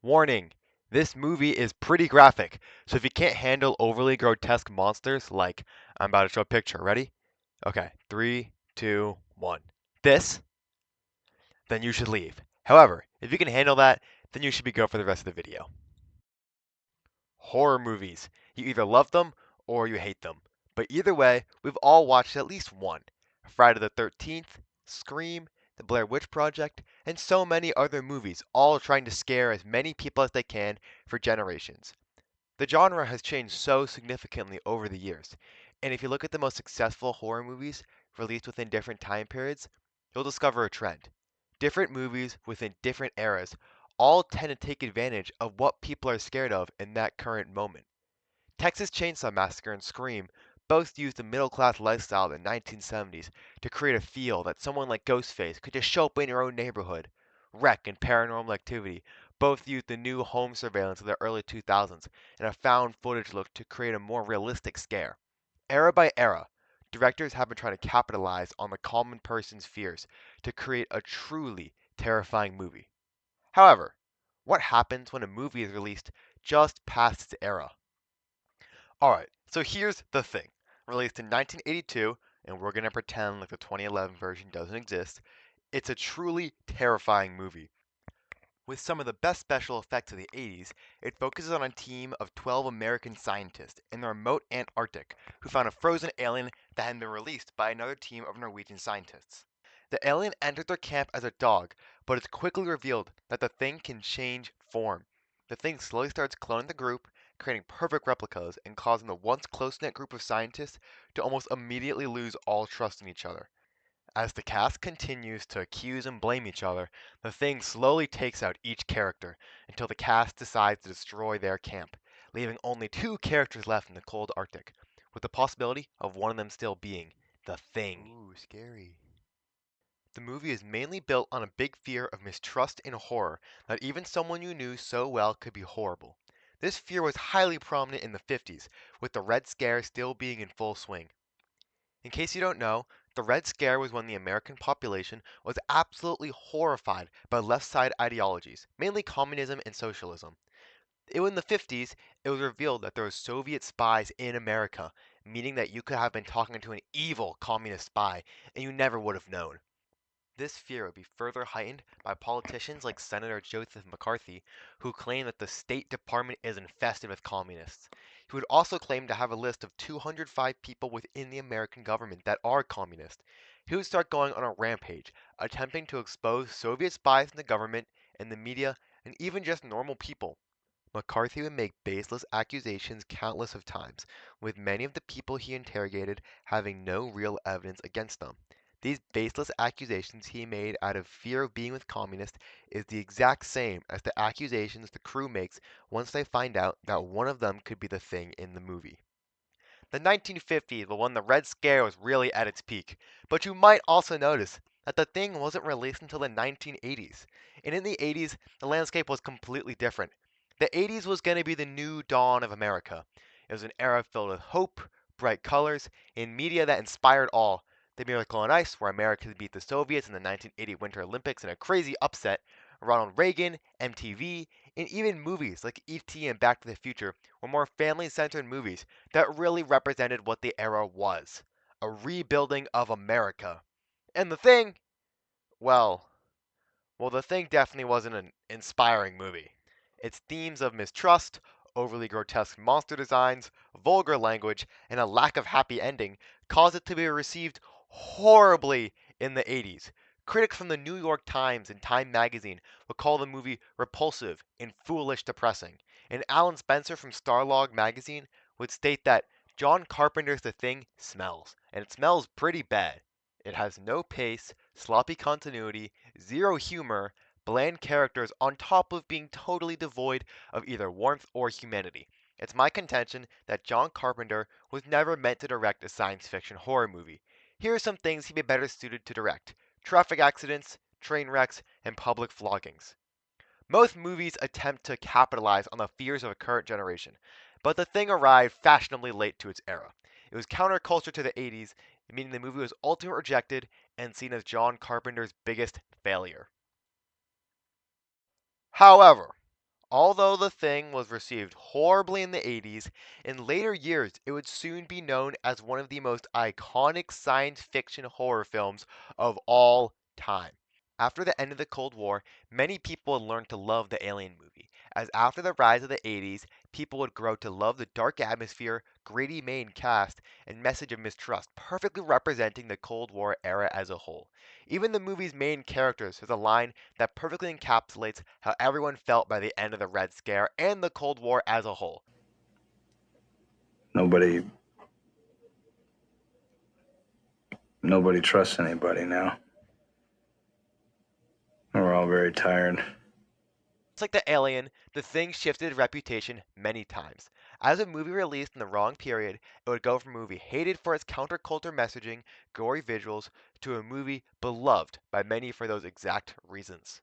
Warning, this movie is pretty graphic, so if you can't handle overly grotesque monsters, like I'm about to show a picture, ready? Okay, three, two, one. This, then you should leave. However, if you can handle that, then you should be good for the rest of the video. Horror movies. You either love them or you hate them. But either way, we've all watched at least one. Friday the 13th, Scream, The Blair Witch Project, and so many other movies, all trying to scare as many people as they can for generations. The genre has changed so significantly over the years, and if you look at the most successful horror movies released within different time periods, you'll discover a trend. Different movies within different eras all tend to take advantage of what people are scared of in that current moment. Texas Chainsaw Massacre and Scream both used the middle class lifestyle of the 1970s to create a feel that someone like Ghostface could just show up in your own neighborhood. Wreck and Paranormal Activity both used the new home surveillance of the early 2000s and a found footage look to create a more realistic scare. Era by era, directors have been trying to capitalize on the common person's fears to create a truly terrifying movie. However, what happens when a movie is released just past its era? Alright, so here's the thing. Released in 1982, and we're gonna pretend like the 2011 version doesn't exist, it's a truly terrifying movie. With some of the best special effects of the 80s, it focuses on a team of 12 American scientists in the remote Antarctic who found a frozen alien that had been released by another team of Norwegian scientists. The alien entered their camp as a dog, but it's quickly revealed that the thing can change form. The thing slowly starts cloning the group, creating perfect replicas, and causing the once close-knit group of scientists to almost immediately lose all trust in each other. As the cast continues to accuse and blame each other, the thing slowly takes out each character until the cast decides to destroy their camp, leaving only two characters left in the cold Arctic, with the possibility of one of them still being the Thing. Ooh, scary. The movie is mainly built on a big fear of mistrust and horror that even someone you knew so well could be horrible. This fear was highly prominent in the 50s, with the Red Scare still being in full swing. In case you don't know, the Red Scare was when the American population was absolutely horrified by left side ideologies, mainly communism and socialism. In the 50s, it was revealed that there were Soviet spies in America, meaning that you could have been talking to an evil communist spy and you never would have known. This fear would be further heightened by politicians like Senator Joseph McCarthy, who claimed that the State Department is infested with communists. He would also claim to have a list of 205 people within the American government that are communist. He would start going on a rampage, attempting to expose Soviet spies in the government, in the media, and even just normal people. McCarthy would make baseless accusations countless of times, with many of the people he interrogated having no real evidence against them. These baseless accusations he made out of fear of being with communists is the exact same as the accusations the crew makes once they find out that one of them could be the Thing in the movie. The 1950s was when the Red Scare was really at its peak, but you might also notice that the Thing wasn't released until the 1980s. And in the 80s, the landscape was completely different. The 80s was going to be the new dawn of America. It was an era filled with hope, bright colors, and media that inspired all. The Miracle on Ice, where America beat the Soviets in the 1980 Winter Olympics in a crazy upset, Ronald Reagan, MTV, and even movies like E.T. and Back to the Future were more family-centered movies that really represented what the era was, a rebuilding of America. And the Thing, well, the Thing definitely wasn't an inspiring movie. Its themes of mistrust, overly grotesque monster designs, vulgar language, and a lack of happy ending caused it to be received horribly in the 80s. Critics from the New York Times and Time magazine would call the movie repulsive and foolish depressing. And Alan Spencer from Starlog magazine would state that John Carpenter's The Thing smells, and it smells pretty bad. It has no pace, sloppy continuity, zero humor, bland characters on top of being totally devoid of either warmth or humanity. It's my contention that John Carpenter was never meant to direct a science fiction horror movie. Here are some things he'd be better suited to direct: traffic accidents, train wrecks, and public floggings. Most movies attempt to capitalize on the fears of a current generation, but The Thing arrived fashionably late to its era. It was counterculture to the 80s, meaning the movie was ultimately rejected and seen as John Carpenter's biggest failure. However, Although The Thing was received horribly in the 80s, in later years it would soon be known as one of the most iconic science fiction horror films of all time. After the end of the Cold War, many people would learn to love the Alien movie, as after the rise of the 80s, people would grow to love the dark atmosphere, gritty main cast, and message of mistrust, perfectly representing the Cold War era as a whole. Even the movie's main characters has a line that perfectly encapsulates how everyone felt by the end of the Red Scare and the Cold War as a whole. Nobody, nobody trusts anybody now. We're all very tired. Just like the Alien, The Thing shifted reputation many times. As a movie released in the wrong period, it would go from a movie hated for its counterculture messaging, gory visuals, to a movie beloved by many for those exact reasons.